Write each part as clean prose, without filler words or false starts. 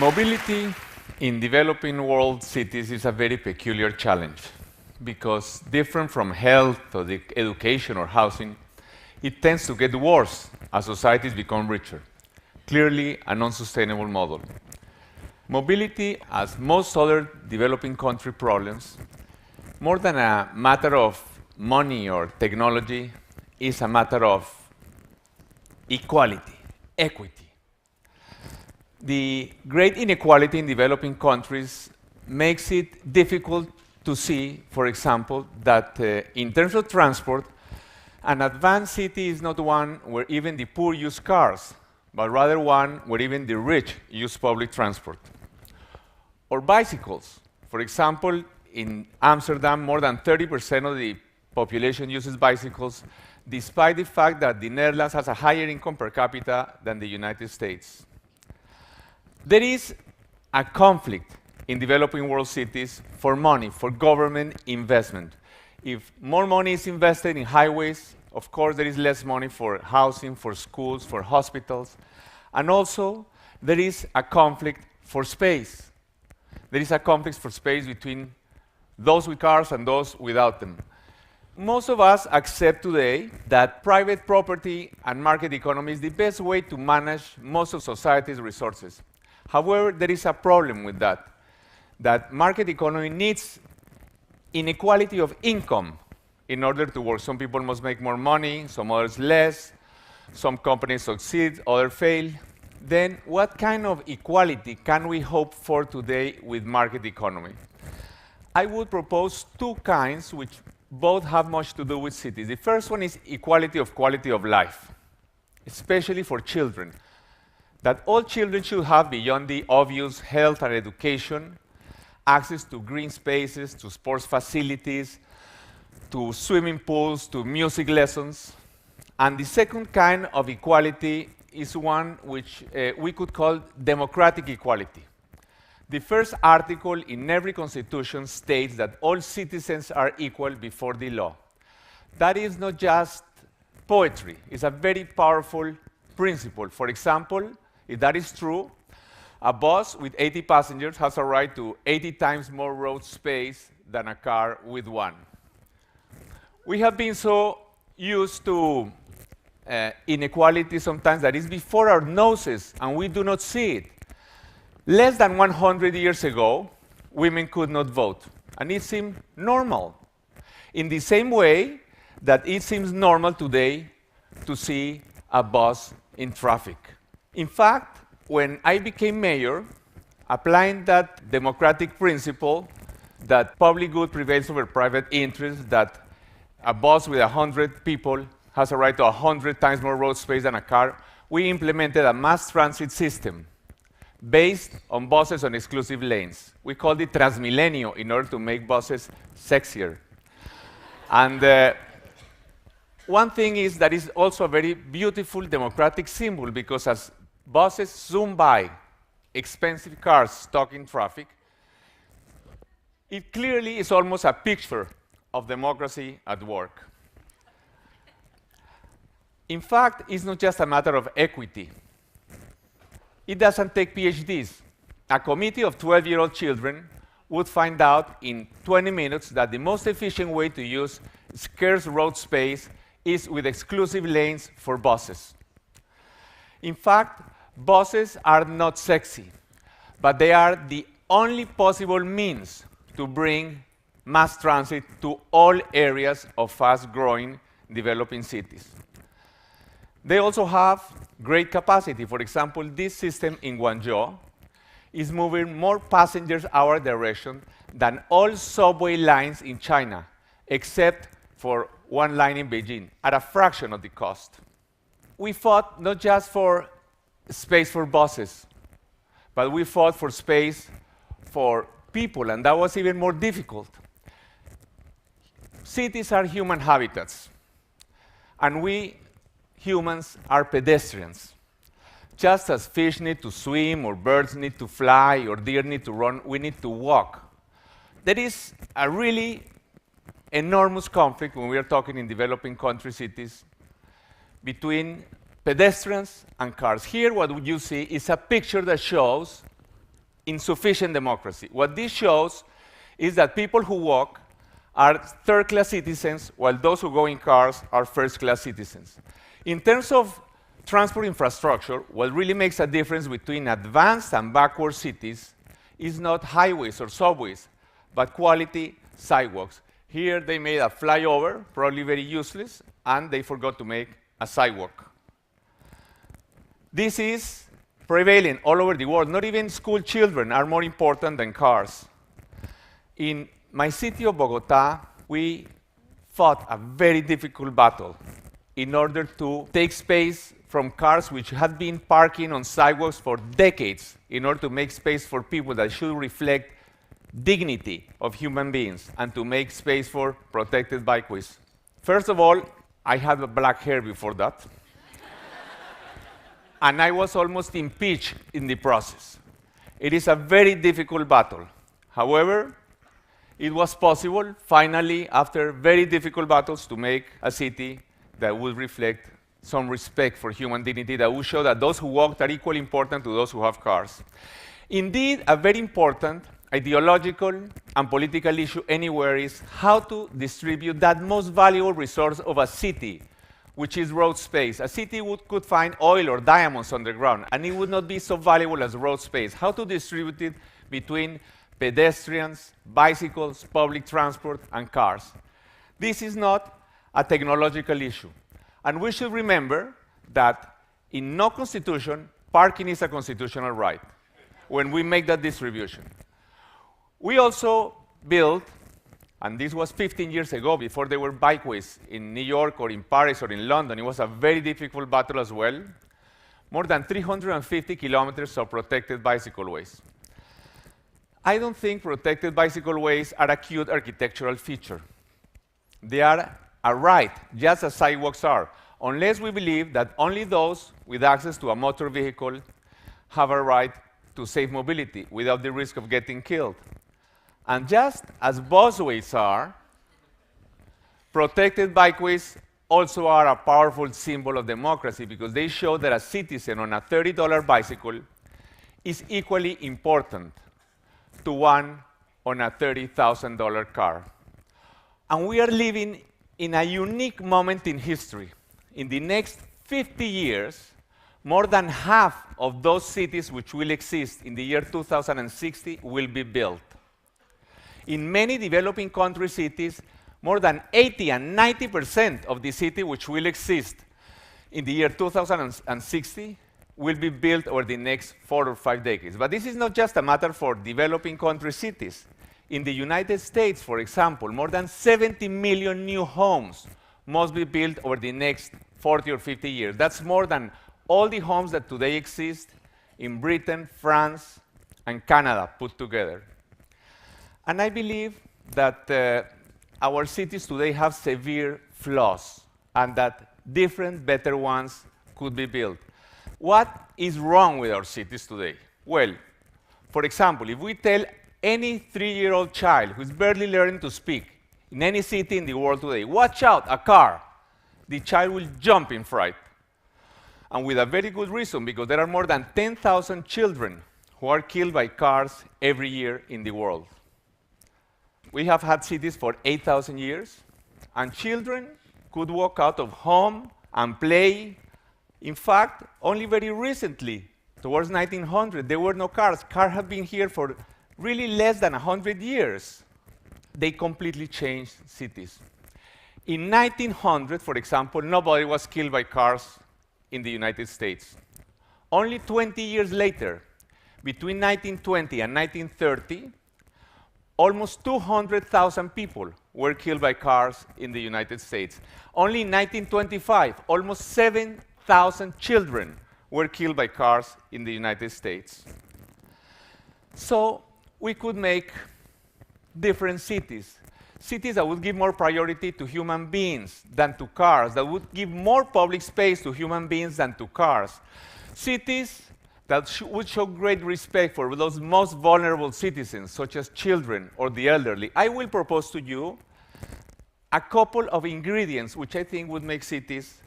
Mobility in developing world cities is a very peculiar challenge because different from health or education or housing, it tends to get worse as societies become richer. Clearly an unsustainable model. Mobility, as most other developing country problems, more than a matter of money or technology, is a matter of equality, equity. The great inequality in developing countries makes it difficult to see, for example, that in terms of transport, an advanced city is not one where even the poor use cars, but rather one where even the rich use public transport. Or bicycles. For example, in Amsterdam, more than 30% of the population uses bicycles, despite the fact that the Netherlands has a higher income per capita than the United States. There is a conflict in developing world cities for money, for government investment. If more money is invested in highways, of course there is less money for housing, for schools, for hospitals. And also, there is a conflict for space. There is a conflict for space between those with cars and those without them. Most of us accept today that private property and market economy is the best way to manage most of society's resources. However, there is a problem with that market economy needs inequality of income in order to work. Some people must make more money, some others less, some companies succeed, others fail. Then what kind of equality can we hope for today with market economy? I would propose two kinds which both have much to do with cities. The first one is equality of quality of life, especially for children. That all children should have, beyond the obvious health and education, access to green spaces, to sports facilities, to swimming pools, to music lessons. And the second kind of equality is one which we could call democratic equality. The first article in every constitution states that all citizens are equal before the law. That is not just poetry, it's a very powerful principle. For example, if that is true, a bus with 80 passengers has a right to 80 times more road space than a car with one. We have been so used to inequality sometimes that is before our noses and we do not see it. Less than 100 years ago, women could not vote, and it seemed normal. In the same way that it seems normal today to see a bus in traffic. In fact, when I became mayor, applying that democratic principle that public good prevails over private interest, that a bus with 100 people has a right to 100 times more road space than a car, we implemented a mass transit system based on buses on exclusive lanes. We called it Transmilenio in order to make buses sexier. And one thing is that it's also a very beautiful democratic symbol because as buses zoom by expensive cars stuck in traffic, it clearly is almost a picture of democracy at work. In fact, it's not just a matter of equity. It doesn't take PhDs. A committee of 12-year-old children would find out in 20 minutes that the most efficient way to use scarce road space is with exclusive lanes for buses. In fact, buses are not sexy, but they are the only possible means to bring mass transit to all areas of fast-growing developing cities. They also have great capacity. For example, this system in Guangzhou is moving more passengers our direction than all subway lines in China, except for one line in Beijing, at a fraction of the cost. We fought not just for space for buses, but we fought for space for people, and that was even more difficult. Cities are human habitats, and we humans are pedestrians. Just as fish need to swim, or birds need to fly, or deer need to run, we need to walk. There is a really enormous conflict when we are talking in developing country cities between pedestrians and cars. Here, what you see is a picture that shows insufficient democracy. What this shows is that people who walk are third-class citizens, while those who go in cars are first-class citizens. In terms of transport infrastructure, what really makes a difference between advanced and backward cities is not highways or subways, but quality sidewalks. Here they made a flyover, probably very useless, and they forgot to make a sidewalk. This is prevalent all over the world. Not even school children are more important than cars. In my city of Bogota, we fought a very difficult battle in order to take space from cars which had been parking on sidewalks for decades in order to make space for people that should reflect dignity of human beings and to make space for protected bikeways. First of all, I had black hair before that. And I was almost impeached in the process. It is a very difficult battle. However, it was possible, finally, after very difficult battles, to make a city that would reflect some respect for human dignity, that would show that those who walk are equally important to those who have cars. Indeed, a very important ideological and political issue anywhere is how to distribute that most valuable resource of a city, which is road space. A city could find oil or diamonds underground, and it would not be so valuable as road space. How to distribute it between pedestrians, bicycles, public transport, and cars. This is not a technological issue. And we should remember that in no constitution, parking is a constitutional right when we make that distribution. We also built, and this was 15 years ago, before there were bikeways in New York or in Paris or in London. It was a very difficult battle as well. More than 350 kilometers of protected bicycle ways. I don't think protected bicycle ways are a cute architectural feature. They are a right, just as sidewalks are, unless we believe that only those with access to a motor vehicle have a right to safe mobility without the risk of getting killed. And just as busways are, protected bikeways also are a powerful symbol of democracy because they show that a citizen on a $30 bicycle is equally important to one on a $30,000 car. And we are living in a unique moment in history. In the next 50 years, more than half of those cities which will exist in the year 2060 will be built. In many developing country cities, more than 80 and 90% of the city which will exist in the year 2060 will be built over the next 4 or 5 decades. But this is not just a matter for developing country cities. In the United States, for example, more than 70 million new homes must be built over the next 40 or 50 years. That's more than all the homes that today exist in Britain, France, and Canada put together. And I believe that our cities today have severe flaws and that different, better ones could be built. What is wrong with our cities today? Well, for example, if we tell any 3-year-old child who's barely learning to speak in any city in the world today, watch out, a car, the child will jump in fright. And with a very good reason, because there are more than 10,000 children who are killed by cars every year in the world. We have had cities for 8,000 years, and children could walk out of home and play. In fact, only very recently, towards 1900, there were no cars. Cars have been here for really less than 100 years. They completely changed cities. In 1900, for example, nobody was killed by cars in the United States. Only 20 years later, between 1920 and 1930, almost 200,000 people were killed by cars in the United States. Only in 1925, almost 7,000 children were killed by cars in the United States. So we could make different cities. Cities that would give more priority to human beings than to cars, that would give more public space to human beings than to cars. Cities that would show great respect for those most vulnerable citizens, such as children or the elderly. I will propose to you a couple of ingredients which I think would make cities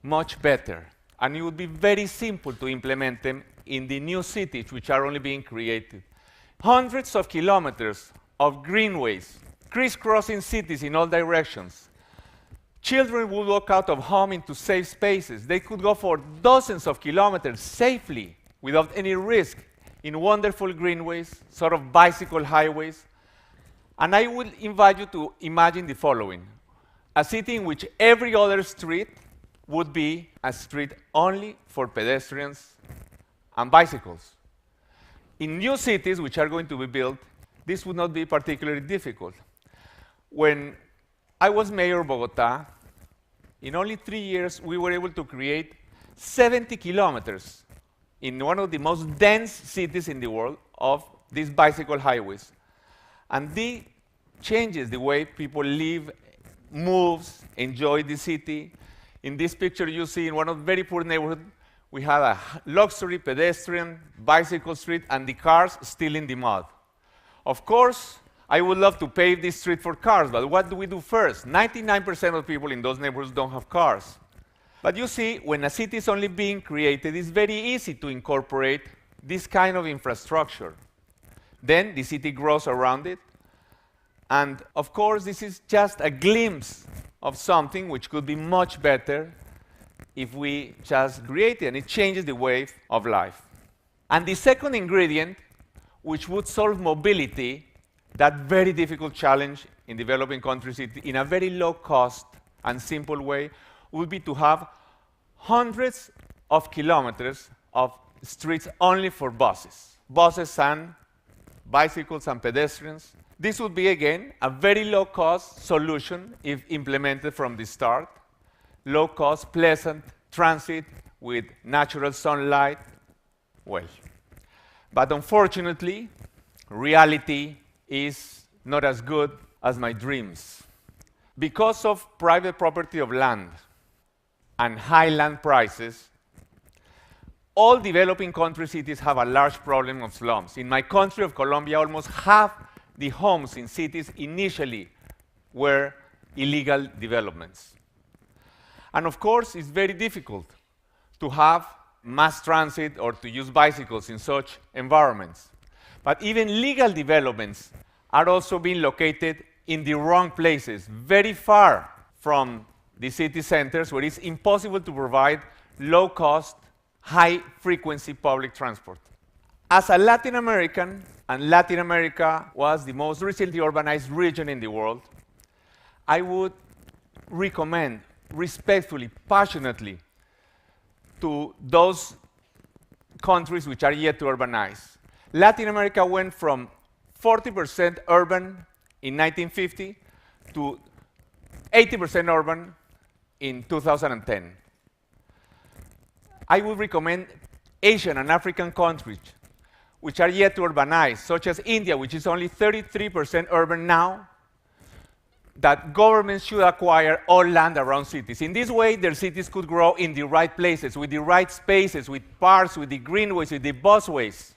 much better. And it would be very simple to implement them in the new cities which are only being created. Hundreds of kilometers of greenways, crisscrossing cities in all directions. Children would walk out of home into safe spaces. They could go for dozens of kilometers safely without any risk in wonderful greenways, sort of bicycle highways. And I would invite you to imagine the following: a city in which every other street would be a street only for pedestrians and bicycles. In new cities which are going to be built, this would not be particularly difficult. When I was mayor of Bogotá, in only 3 years, we were able to create 70 kilometers in one of the most dense cities in the world of these bicycle highways. And this changes the way people live, moves, enjoy the city. In this picture, you see in one of very poor neighborhoods, we have a luxury pedestrian bicycle street and the cars still in the mud. Of course, I would love to pave this street for cars, but what do we do first? 99% of people in those neighborhoods don't have cars. But you see, when a city is only being created, it's very easy to incorporate this kind of infrastructure. Then the city grows around it. And of course, this is just a glimpse of something which could be much better if we just create it, and it changes the way of life. And the second ingredient, which would solve mobility, that very difficult challenge in developing countries in a very low cost and simple way, would be to have hundreds of kilometers of streets only for buses. Buses and bicycles and pedestrians. This would be, again, a very low-cost solution if implemented from the start. Low-cost, pleasant transit with natural sunlight. Well, but unfortunately, reality is not as good as my dreams. Because of private property of land and high land prices, all developing country cities have a large problem of slums. In my country of Colombia, almost half the homes in cities initially were illegal developments. And of course, it's very difficult to have mass transit or to use bicycles in such environments. But even legal developments are also being located in the wrong places, very far from the city centers, where it's impossible to provide low-cost, high-frequency public transport. As a Latin American, and Latin America was the most recently urbanized region in the world, I would recommend respectfully, passionately, to those countries which are yet to urbanize. Latin America went from 40% urban in 1950 to 80% urban in 2010. I would recommend Asian and African countries which are yet to urbanize, such as India, which is only 33% urban now, that governments should acquire all land around cities. In this way, their cities could grow in the right places, with the right spaces, with parks, with the greenways, with the busways.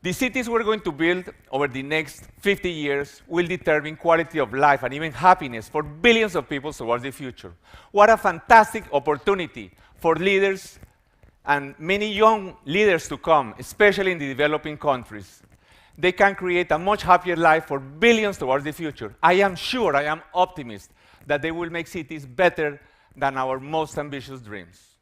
The cities we're going to build over the next 50 years will determine quality of life and even happiness for billions of people towards the future. What a fantastic opportunity for leaders and many young leaders to come, especially in the developing countries. They can create a much happier life for billions towards the future. I am sure, I am optimist, that they will make cities better than our most ambitious dreams.